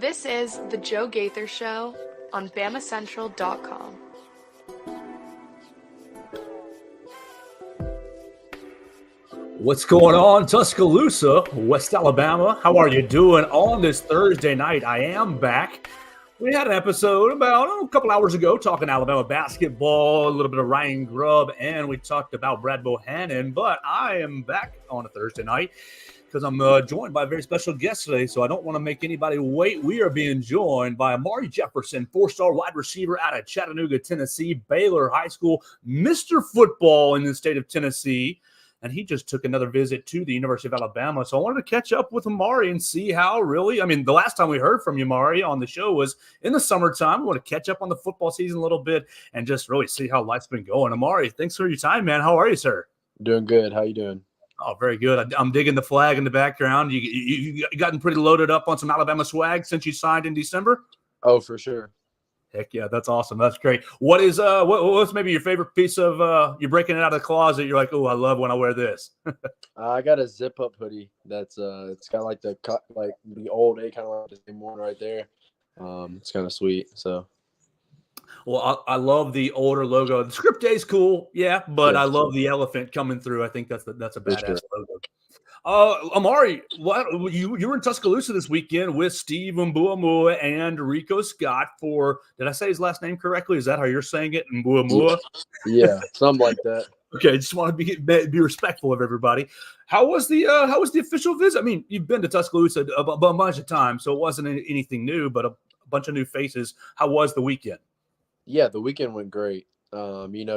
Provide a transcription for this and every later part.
This is The Joe Gaither Show on BamaCentral.com. What's going on, Tuscaloosa, West Alabama? How are you doing on this Thursday night? I am back. We had an episode about a couple hours ago talking Alabama basketball, a little bit of Ryan Grubb, and we talked about Brad Bohannon. But I am back on a Thursday night because I'm joined by a very special guest today, so I don't want to make anybody wait. We are being joined by Amari Jefferson, four-star wide receiver out of Chattanooga, Tennessee, Baylor High School, Mr. Football in the state of Tennessee. And he just took another visit to the University of Alabama. So I wanted to catch up with Amari and see how really, the last time we heard from you, Amari, on the show was in the summertime. We want to catch up on the football season a little bit and just really see how life's been going. Amari, thanks for your time, man. How are you, sir? Doing good. How you doing? Oh, very good. I'm digging the flag in the background. You gotten pretty loaded up on some Alabama swag since you signed in December? Oh, for sure. Heck yeah, that's awesome. That's great. What is what's maybe your favorite piece of you're breaking it out of the closet? You're like, oh, I love when I wear this. I got a zip up hoodie. That's it's got like the old kind of like the same one right there. It's kind of sweet. So. Well, I love the older logo. The script day is cool, yeah, but I love the elephant coming through. I think that's a badass logo. Amari, you were in Tuscaloosa this weekend with Steve Mbuamua and Rico Scott for, did I say his last name correctly? Is that how you're saying it, Mbuamua? Yeah, something like that. Okay, just want to be respectful of everybody. How was the official visit? I mean, you've been to Tuscaloosa a bunch of times, so it wasn't anything new, but a bunch of new faces. How was the weekend? Yeah, the weekend went great.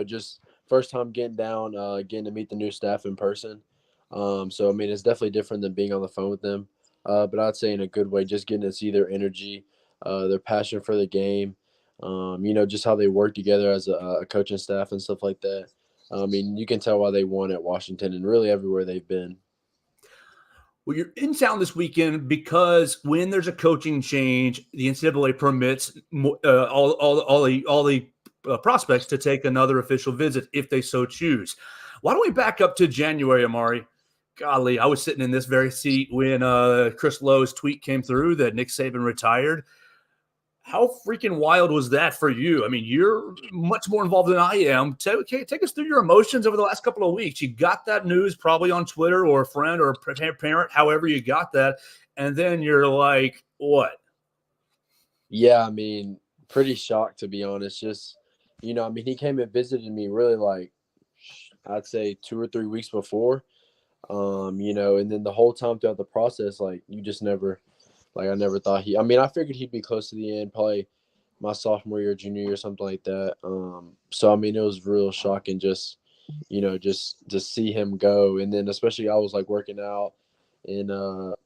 Just first time getting down, getting to meet the new staff in person. So, it's definitely different than being on the phone with them, but I'd say in a good way, just getting to see their energy, their passion for the game, just how they work together as a coaching staff and stuff like that. You can tell why they won at Washington and really everywhere they've been. Well, you're in town this weekend because when there's a coaching change, the NCAA permits all the prospects to take another official visit if they so choose. Why don't we back up to January, Amari? Golly, I was sitting in this very seat when Chris Lowe's tweet came through that Nick Saban retired. How freaking wild was that for you? You're much more involved than I am. Take us through your emotions over the last couple of weeks. You got that news probably on Twitter or a friend or a parent, however you got that. And then you're like, what? Yeah, pretty shocked, to be honest. Just, he came and visited me really like, I'd say 2 or 3 weeks before, and then the whole time throughout the process, like you just never, I never thought I figured he'd be close to the end, probably my sophomore year, junior year, something like that. So, it was real shocking just to see him go. And then especially I was like working out and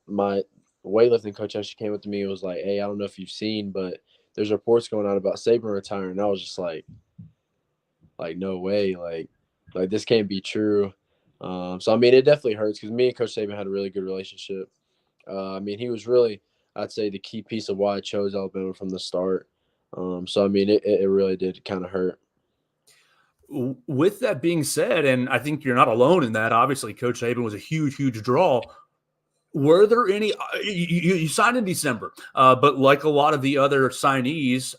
my weightlifting coach actually came up to me and was like, hey, I don't know if you've seen, but there's reports going on about Saban retiring. And I was just like, no way. Like this can't be true. So, it definitely hurts because me and Coach Saban had a really good relationship. He was really, I'd say, the key piece of why I chose Alabama from the start. So, it really did kind of hurt. With that being said, and I think you're not alone in that, obviously Coach Saban was a huge, huge draw. Were there any you signed in December, but like a lot of the other signees,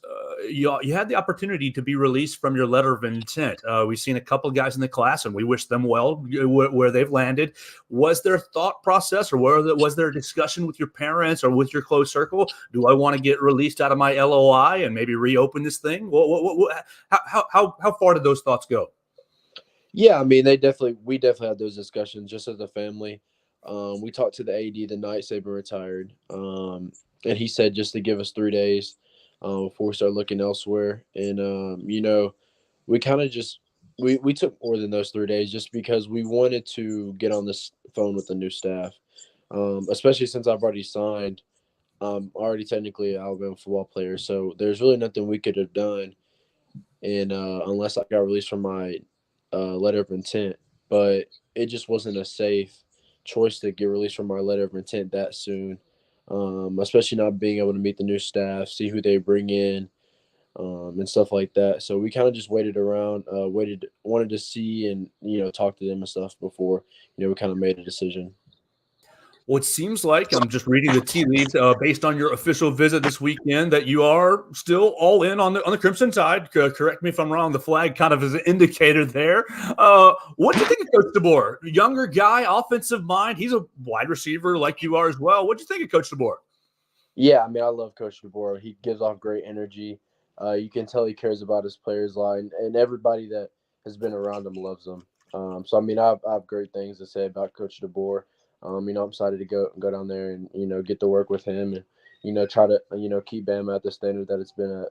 you had the opportunity to be released from your letter of intent. We've seen a couple of guys in the class, and we wish them well where they've landed. Was there thought process, or was there a discussion with your parents or with your close circle? Do I want to get released out of my LOI and maybe reopen this thing? How far did those thoughts go? Yeah, we definitely had those discussions just as a family. We talked to the AD the night Saban retired, and he said just to give us 3 days before we start looking elsewhere. And, we kind of just we took more than those 3 days just because we wanted to get on this phone with the new staff, especially since I've already signed. Already technically an Alabama football player, so there's really nothing we could have done, and unless I got released from my letter of intent. But it just wasn't a safe choice to get released from our letter of intent that soon, especially not being able to meet the new staff, see who they bring in, and stuff like that. So we kind of just waited around, wanted to see and talk to them and stuff before we kind of made a decision. Well, it seems like I'm just reading the tea leaves based on your official visit this weekend that you are still all in on the Crimson Tide. Correct me if I'm wrong. The flag kind of is an indicator there. What do you think of Coach DeBoer? Younger guy, offensive mind. He's a wide receiver like you are as well. What do you think of Coach DeBoer? Yeah, I mean, I love Coach DeBoer. He gives off great energy. You can tell he cares about his players' line, and everybody that has been around him loves him. So, I mean, I have great things to say about Coach DeBoer. I'm excited to go down there and get to work with him and try to keep Bama at the standard that it's been at.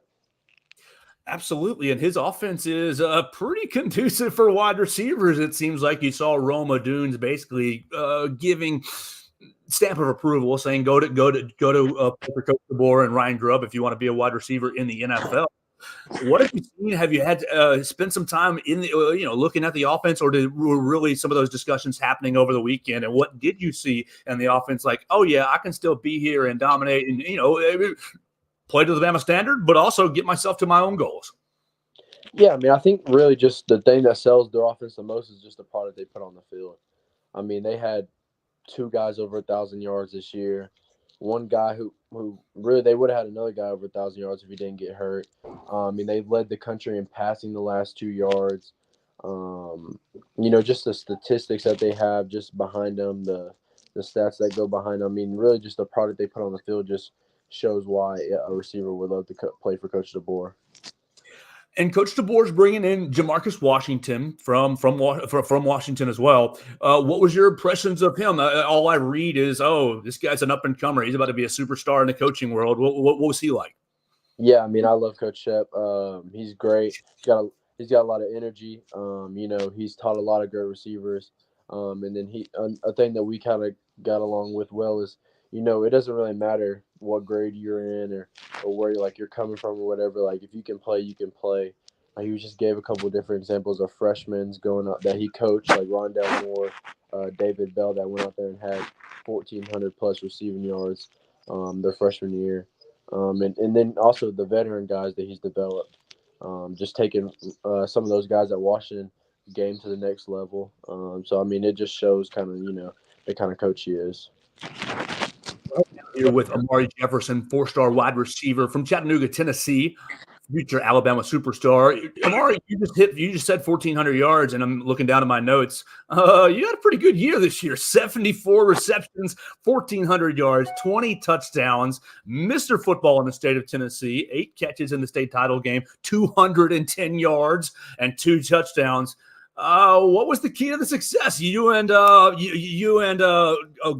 Absolutely, and his offense is pretty conducive for wide receivers. It seems like you saw Roma Dunes basically giving stamp of approval, saying go to Coach DeBoer and Ryan Grubb if you want to be a wide receiver in the NFL. What have you seen? Have you had to spend some time in the looking at the offense, or were really some of those discussions happening over the weekend? And what did you see in the offense? Like, oh yeah, I can still be here and dominate, and play to the Bama standard, but also get myself to my own goals. Yeah, I mean, I think really just the thing that sells their offense the most is just the product they put on the field. I mean, they had two guys over 1,000 yards this year. One guy who really they would have had another guy over 1,000 yards if he didn't get hurt. I mean, they led the country in passing the last 2 yards. Just the statistics that they have just behind them, the stats that go behind them. I mean, really just the product they put on the field just shows why a receiver would love to play for Coach DeBoer. And Coach DeBoer's bringing in Jamarcus Washington from Washington as well. What was your impressions of him? All I read is, oh, this guy's an up and comer. He's about to be a superstar in the coaching world. What was he like? Yeah, I mean, I love Coach Shep. He's great. He's got a lot of energy. He's taught a lot of great receivers. And then a thing that we kind of got along with well is, it doesn't really matter what grade you're in or where you're coming from or whatever. Like, if you can play, you can play. He just gave a couple of different examples of freshmen going up that he coached, like Rondell Moore, David Bell, that went out there and had 1,400 plus receiving yards their freshman year. And then also the veteran guys that he's developed, just taking some of those guys at Washington game to the next level. So, I mean, it just shows kind of, the kind of coach he is. Here with Amari Jefferson, 4-star wide receiver from Chattanooga, Tennessee, future Alabama superstar. Amari, you just said 1,400 yards, and I'm looking down at my notes. You had a pretty good year this year. 74 receptions, 1,400 yards, 20 touchdowns. Mr. Football in the state of Tennessee, 8 catches in the state title game, 210 yards, and 2 touchdowns. What was the key to the success? You and oh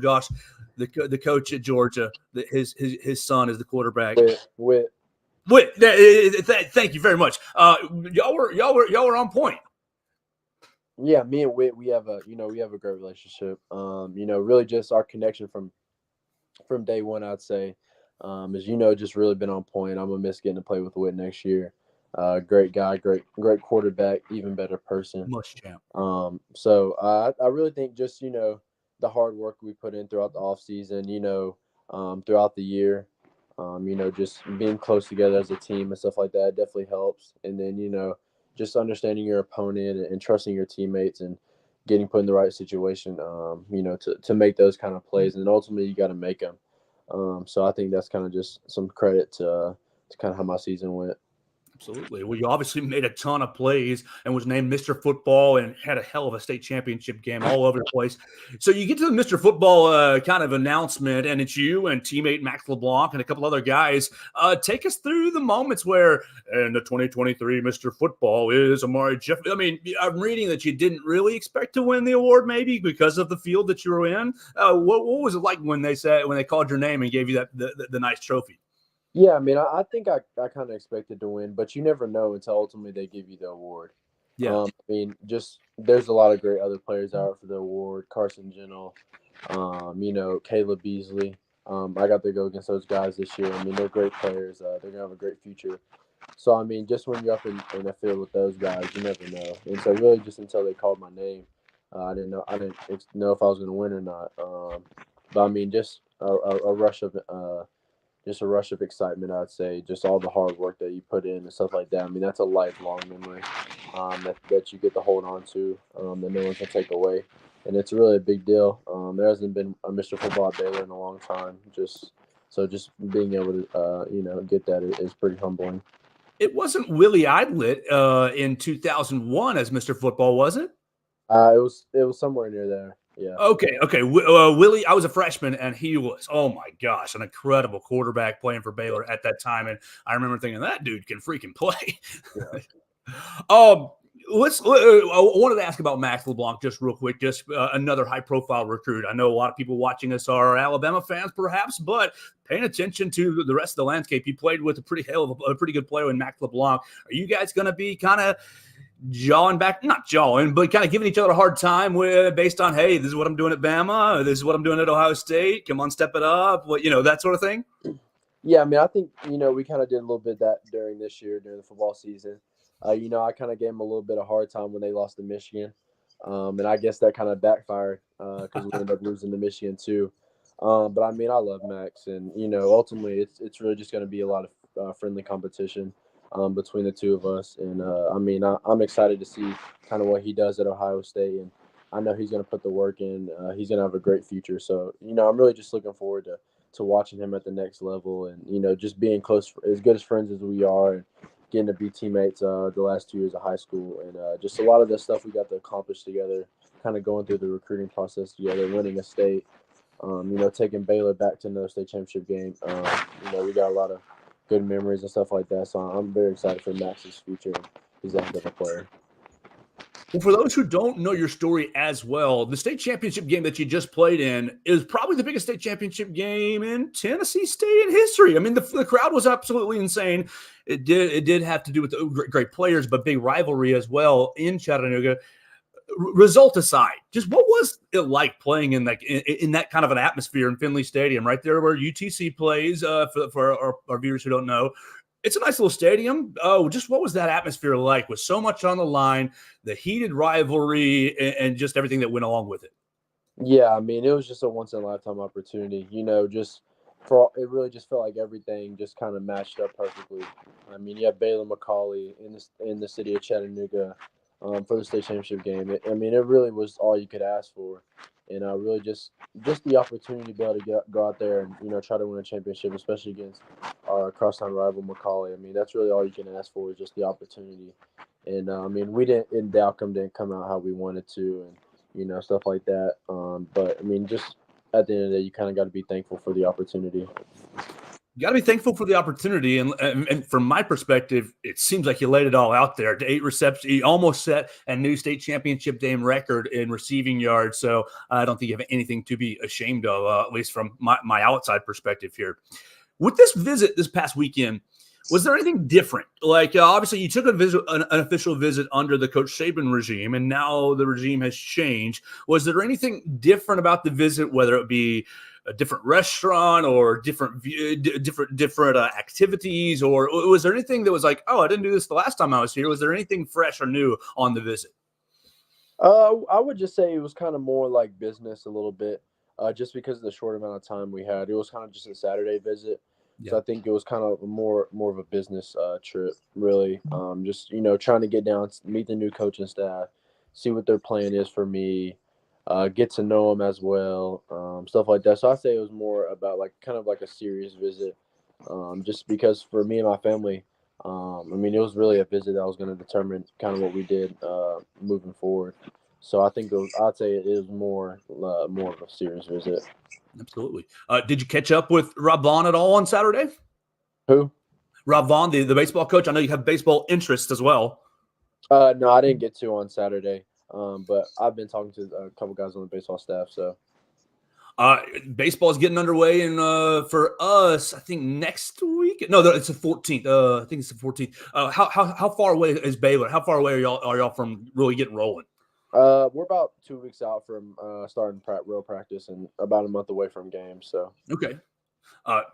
gosh. The coach at Georgia, his son is the quarterback. Whit. Thank you very much. Y'all were on point. Yeah, me and Whit, we have a great relationship. Really just our connection from day one, I'd say, is just really been on point. I'm gonna miss getting to play with Whit next year. Great guy, great quarterback, even better person. Much champ. So I really think just the hard work we put in throughout the off season, throughout the year, just being close together as a team and stuff like that definitely helps. And then, just understanding your opponent and trusting your teammates and getting put in the right situation, to make those kind of plays. And ultimately you got to make them. So I think that's kind of just some credit to kind of how my season went. Absolutely. Well, you obviously made a ton of plays and was named Mr. Football and had a hell of a state championship game all over the place. So you get to the Mr. Football kind of announcement, and it's you and teammate Max LeBlanc and a couple other guys. Take us through the moments where, and the 2023 Mr. Football is Amari Jefferson. I mean, I'm reading that you didn't really expect to win the award, maybe because of the field that you were in. What was it like when they called your name and gave you the nice trophy? Yeah, I mean, I think I kind of expected to win, but you never know until ultimately they give you the award. Yeah. I mean, just there's a lot of great other players out for the award. Carson Gentle, Caleb Beasley. I got to go against those guys this year. I mean, they're great players. They're going to have a great future. So, I mean, just when you're up in the field with those guys, you never know. And so really just until they called my name, I didn't know if I was going to win or not. But, I mean, just a rush of excitement, I'd say. Just all the hard work that you put in and stuff like that. I mean, that's a lifelong memory that you get to hold on to, that no one can take away. and it's really a big deal. There hasn't been a Mr. Football at Baylor in a long time. Just being able to get that is pretty humbling. It wasn't Willie Idlet in 2001 as Mr. Football, was it? It was somewhere near there. Yeah. Okay. Willie, I was a freshman, and he was, oh my gosh, an incredible quarterback playing for Baylor at that time. And I remember thinking that dude can freaking play. Yeah. I wanted to ask about Max LeBlanc just real quick, just another high-profile recruit. I know a lot of people watching us are Alabama fans, perhaps, but paying attention to the rest of the landscape, you played with a pretty good player in Max LeBlanc. Are you guys going to be kind of not jawing, but kind of giving each other a hard time based on, hey, this is what I'm doing at Bama, or this is what I'm doing at Ohio State. Come on, step it up. That sort of thing. Yeah, I mean, I think, we kind of did a little bit that during this year, during the football season. I kind of gave them a little bit of hard time when they lost to Michigan. And I guess that kind of backfired because we ended up losing to Michigan too. But I mean, I love Max, and, ultimately it's really just going to be a lot of friendly competition between the two of us. And I mean, I'm excited to see kind of what he does at Ohio State, and I know he's going to put the work in. He's going to have a great future. So, I'm really just looking forward to watching him at the next level, and, just being close, as good as friends as we are, and getting to be teammates the last 2 years of high school. And just a lot of the stuff we got to accomplish together, kind of going through the recruiting process together, winning a state, taking Baylor back to another state championship game. We got a lot of good memories and stuff like that. So I'm very excited for Max's future. He's a heck of a player. Well, for those who don't know your story as well, the state championship game that you just played in is probably the biggest state championship game in Tennessee State in history. I mean, the crowd was absolutely insane. It did have to do with the great players, but big rivalry as well in Chattanooga. Result aside, just what was it like playing in that kind of an atmosphere in Finley Stadium, right there where UTC plays? For our viewers who don't know, it's a nice little stadium. Oh, just what was that atmosphere like with so much on the line, the heated rivalry, and just everything that went along with it? Yeah, I mean, it was just a once-in-a-lifetime opportunity. It really just felt like everything just kind of matched up perfectly. I mean, you have Baylor McCallie in the city of Chattanooga for the state championship game. It really was all you could ask for. And really just the opportunity to be able to go out there and, try to win a championship, especially against our crosstown rival McCallie. I mean, that's really all you can ask for is just the opportunity. And, the outcome didn't come out how we wanted to and, stuff like that. But, just at the end of the day, you kind of got to be thankful for the opportunity. You got to be thankful for the opportunity. And from my perspective, it seems like you laid it all out there. 8 receptions, you almost set a new state championship game record in receiving yards. So I don't think you have anything to be ashamed of, at least from my outside perspective here. With this visit this past weekend, was there anything different? Like, obviously, you took an official visit under the Coach Saban regime, and now the regime has changed. Was there anything different about the visit, whether it be a different restaurant or different activities, or was there anything that was like, oh, I didn't do this the last time I was here? Was there anything fresh or new on the visit? I would just say it was kind of more like business a little bit, just because of the short amount of time we had. It was kind of just a Saturday visit. Yeah. So I think it was kind of more of a business trip, really. Just, trying to get down, meet the new coaching staff, see what their plan is for me, get to know them as well, stuff like that. So I say it was more about kind of like a serious visit, just because for me and my family, it was really a visit that was going to determine kind of what we did moving forward. So I think I'd say it is more of a serious visit. Absolutely. Did you catch up with Rob Vaughn at all on Saturday? Who? Rob Vaughn, the baseball coach. I know you have baseball interests as well. No, I didn't get to on Saturday. But I've been talking to a couple guys on the baseball staff. So, baseball is getting underway, and for us, I think next week. No, it's the 14th. I think it's the 14th. How far away is Baylor? How far away are y'all from really getting rolling? We're about 2 weeks out from starting real practice, and about a month away from games. So okay.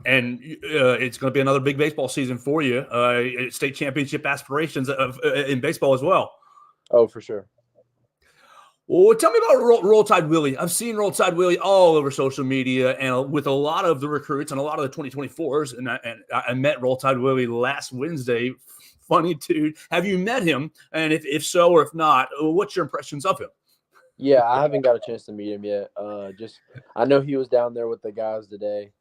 And it's going to be another big baseball season for you. State championship aspirations in baseball as well. Oh, for sure. Well, tell me about Roll Tide Willie. I've seen Roll Tide Willie all over social media and with a lot of the recruits and a lot of the 2024s. And I met Roll Tide Willie last Wednesday. Funny dude. Have you met him? And if so or if not, what's your impressions of him? Yeah, I haven't got a chance to meet him yet. I know he was down there with the guys today.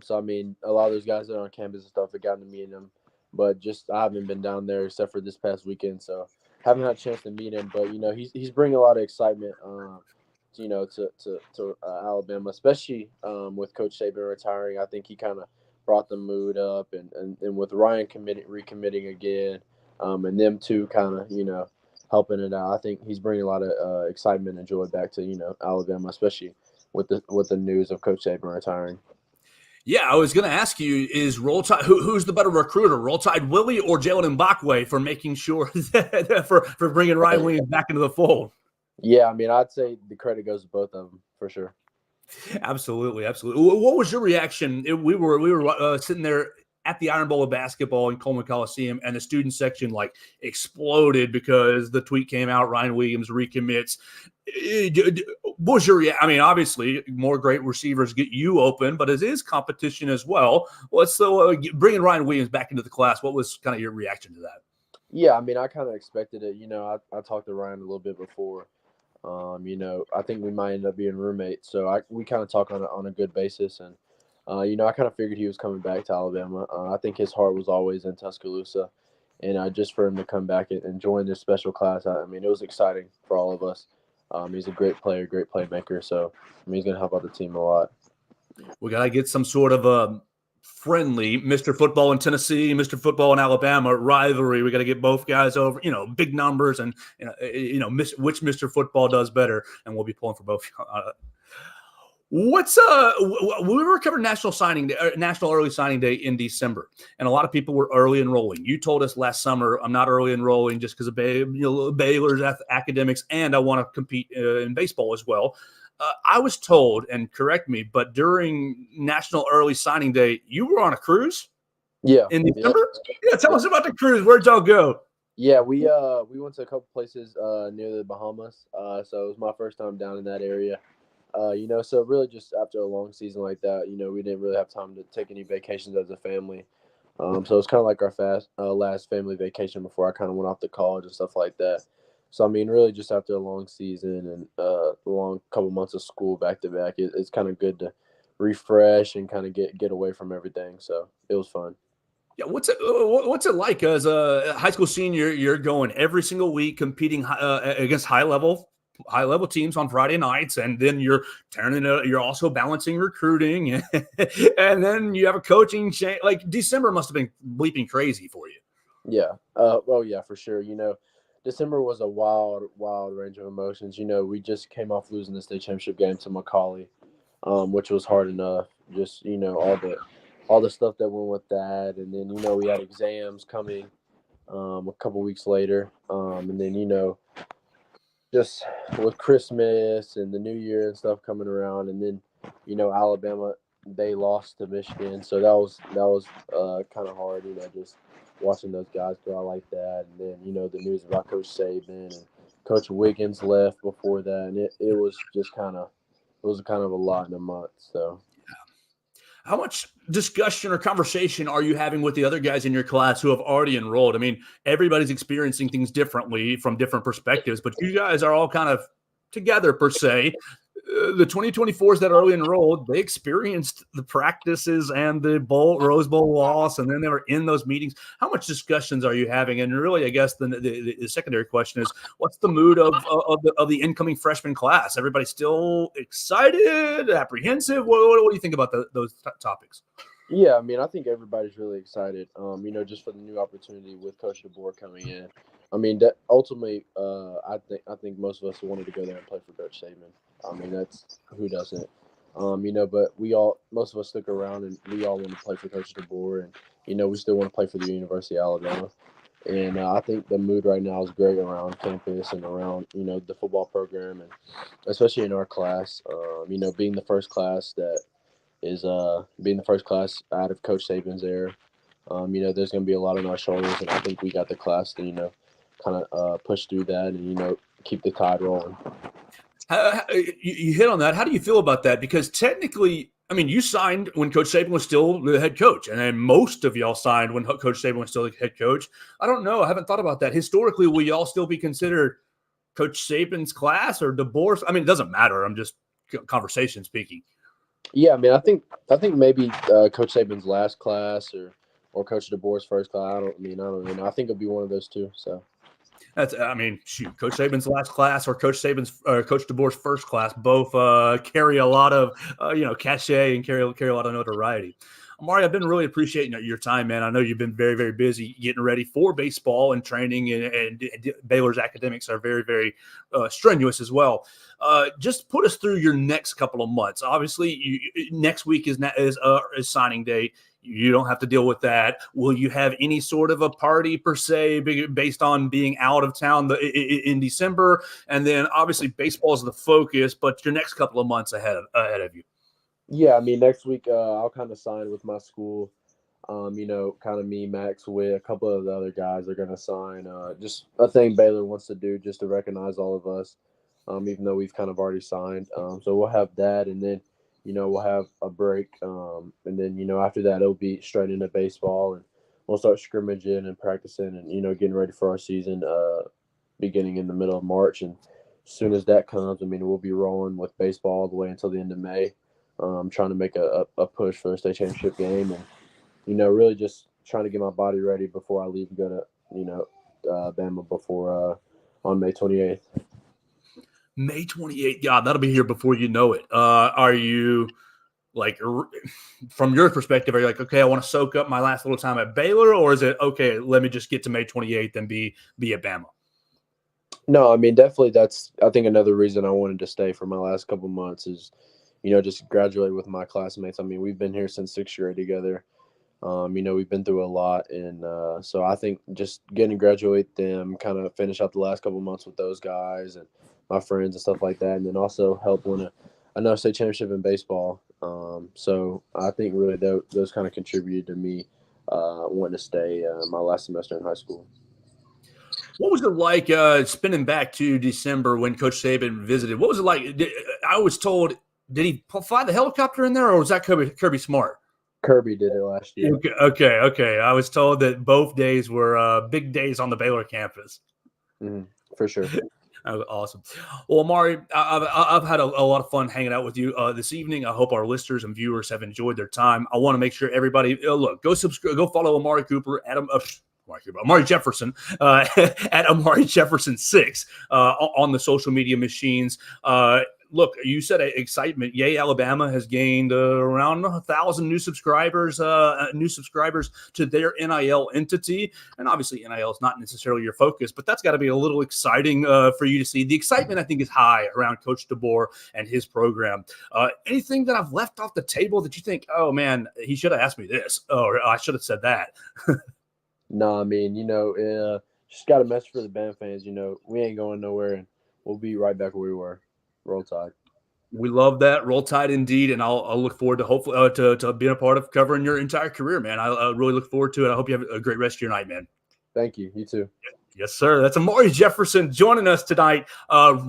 So I mean, a lot of those guys that are on campus and stuff have gotten to meet him, but just I haven't been down there except for this past weekend, so haven't had a chance to meet him. But he's bringing a lot of excitement, to Alabama, especially with Coach Saban retiring. I think he kind of brought the mood up, and with Ryan recommitting again, and them two kind of helping it out. I think he's bringing a lot of excitement and joy back to Alabama, especially with the news of Coach Saban retiring. Yeah, I was going to ask you: is Roll Tide who's the better recruiter, Roll Tide Willie or Jalen Mbakwe, for making sure for bringing Ryan Williams back into the fold? Yeah, I mean, I'd say the credit goes to both of them for sure. Absolutely. What was your reaction? We were sitting there at the Iron Bowl of basketball in Coleman Coliseum, and the student section exploded because the tweet came out: Ryan Williams recommits. What was your reaction? I mean, obviously, more great receivers get you open, but it is competition as well. What's bringing Ryan Williams back into the class? What was kind of your reaction to that? Yeah, I mean, I kind of expected it. I talked to Ryan a little bit before. I think we might end up being roommates, so we kind of talk on a good basis, and I kind of figured he was coming back to Alabama. I think his heart was always in Tuscaloosa, and just for him to come back and join this special class, I mean, it was exciting for all of us. He's a great player, great playmaker, so I mean, he's going to help out the team a lot. We got to get some sort of a friendly Mr. Football in Tennessee, Mr. Football in Alabama rivalry. We got to get both guys over, big numbers, and which Mr. Football does better, and we'll be pulling for both. We were covering National Early Signing Day in December, and a lot of people were early enrolling. You told us last summer, I'm not early enrolling just because of Baylor's academics, and I want to compete in baseball as well. I was told, and correct me, but during National Early Signing Day, you were on a cruise? Yeah. In December? Yeah, tell us about the cruise. Where'd y'all go? Yeah, we went to a couple places near the Bahamas. So it was my first time down in that area. So really just after a long season like that, we didn't really have time to take any vacations as a family. So it's kind of like our last family vacation before I kind of went off to college and stuff like that. So, I mean, really just after a long season and a long couple months of school back to back, it's kind of good to refresh and kind of get away from everything. So it was fun. Yeah, what's it like as a high school senior? You're going every single week competing against high level teams on Friday nights, and then you're also balancing recruiting, and then you have a coaching change. Like December must have been bleeping crazy for you. Yeah. Well, yeah, for sure. December was a wild range of emotions. We just came off losing the state championship game to Macaulay, which was hard enough. Just all the stuff that went with that, and then we had exams coming a couple weeks later, and then just with Christmas and the New Year and stuff coming around, and then Alabama, they lost to Michigan, so that was kind of hard. Just watching those guys go out like that, and then the news about Coach Saban and Coach Wiggins left before that, and it was just kind of a lot in a month. So, how much discussion or conversation are you having with the other guys in your class who have already enrolled? I mean, everybody's experiencing things differently from different perspectives, but you guys are all kind of together per se. The 2024s that early enrolled, they experienced the practices and the Rose Bowl loss, and then they were in those meetings. How much discussions are you having? And really, I guess the secondary question is, what's the mood of the incoming freshman class? Everybody still excited, apprehensive? What do you think about those topics? Yeah, I mean, I think everybody's really excited, just for the new opportunity with Coach DeBoer coming in. I mean, that ultimately, I think most of us wanted to go there and play for Coach Saban. I mean, that's who doesn't, but most of us stuck around, and we all want to play for Coach DeBoer, and we still want to play for the University of Alabama. And I think the mood right now is great around campus and around the football program, and especially in our class. Being the first class that is being the first class out of Coach Saban's era. There's going to be a lot on our shoulders, and I think we got the class to kind of push through that and keep the tide rolling. You hit on that. How do you feel about that? Because technically, I mean, you signed when Coach Saban was still the head coach, and then most of y'all signed when Coach Saban was still the head coach. I don't know. I haven't thought about that. Historically, will y'all still be considered Coach Saban's class or DeBoer's? I mean, it doesn't matter. I'm just conversation speaking. Yeah, I mean, I think maybe Coach Saban's last class or Coach DeBoer's first class. I don't really know. I think it'll be one of those two. So Coach Saban's last class or Coach DeBoer's first class both carry a lot of cachet and carry a lot of notoriety. Amari, I've been really appreciating your time, man. I know you've been very, very busy getting ready for baseball and training, and Baylor's academics are very, very strenuous as well. Just put us through your next couple of months. Obviously, next week is signing day. You don't have to deal with that. Will you have any sort of a party per se based on being out of town in December? And then obviously baseball is the focus, but your next couple of months ahead of you. Yeah, I mean, next week I'll kind of sign with my school. Kind of me, Max, with a couple of the other guys are going to sign. Just a thing Baylor wants to do just to recognize all of us, even though we've kind of already signed. So we'll have that, and then, we'll have a break. And then, after that, it'll be straight into baseball, and we'll start scrimmaging and practicing and, getting ready for our season beginning in the middle of March. And as soon as that comes, we'll be rolling with baseball all the way until the end of May. Trying to make a push for the state championship game and, really just trying to get my body ready before I leave and go to, Bama before on May 28th. May 28th. God, that'll be here before you know it. Are you from your perspective, are you like, okay, I want to soak up my last little time at Baylor, or is it, okay, let me just get to May 28th and be at Bama? No, definitely that's, I think, another reason I wanted to stay for my last couple months is, just graduate with my classmates. We've been here since 6th grade together. We've been through a lot. And so I think just getting to graduate them, kind of finish out the last couple months with those guys and my friends and stuff like that. And then also help win another state championship in baseball. So I think really those kind of contributed to me wanting to stay my last semester in high school. What was it like spinning back to December when Coach Saban visited? What was it like? I was told, did he fly the helicopter in there, or was that Kirby Smart? Kirby did it last year. Okay. I was told that both days were big days on the Baylor campus. Mm-hmm, for sure. Awesome. Well, Amari, I've had a lot of fun hanging out with you this evening. I hope our listeners and viewers have enjoyed their time. I want to make sure everybody go subscribe, go follow Amari Cooper, Amari Jefferson at Amari Jefferson 6 on the social media machines. Look, you said excitement. Yay, Alabama has gained around 1,000 new subscribers to their NIL entity. And obviously, NIL is not necessarily your focus, but that's got to be a little exciting for you to see. The excitement, I think, is high around Coach DeBoer and his program. Anything that I've left off the table that you think, oh, man, he should have asked me this, or I should have said that? No, just got a message for the Bama fans. We ain't going nowhere, and we'll be right back where we were. Roll Tide. We love that. Roll Tide indeed, and I'll look forward to hopefully to being a part of covering your entire career, man. I really look forward to it. I hope you have a great rest of your night, man. Thank you. You too. Yes, sir. That's Amari Jefferson joining us tonight,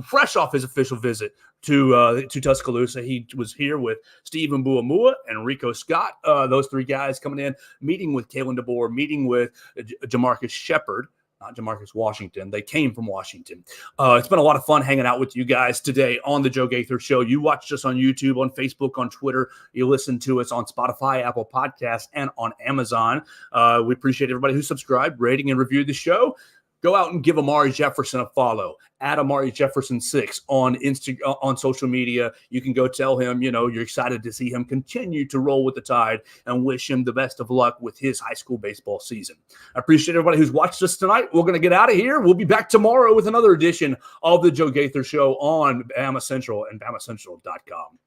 fresh off his official visit to Tuscaloosa. He was here with Stephen Buamua and Rico Scott, those three guys coming in, meeting with Kalen DeBoer, meeting with Jamarcus Shepard. Not Jamarcus Washington. They came from Washington. It's been a lot of fun hanging out with you guys today on the Joe Gaither Show. You watched us on YouTube, on Facebook, on Twitter. You listened to us on Spotify, Apple Podcasts, and on Amazon. We appreciate everybody who subscribed, rating, and reviewed the show. Go out and give Amari Jefferson a follow at Amari Jefferson 6 on social media. You can go tell him, you're excited to see him continue to roll with the Tide and wish him the best of luck with his high school baseball season. I appreciate everybody who's watched us tonight. We're going to get out of here. We'll be back tomorrow with another edition of the Joe Gaither Show on BamaCentral and BamaCentral.com.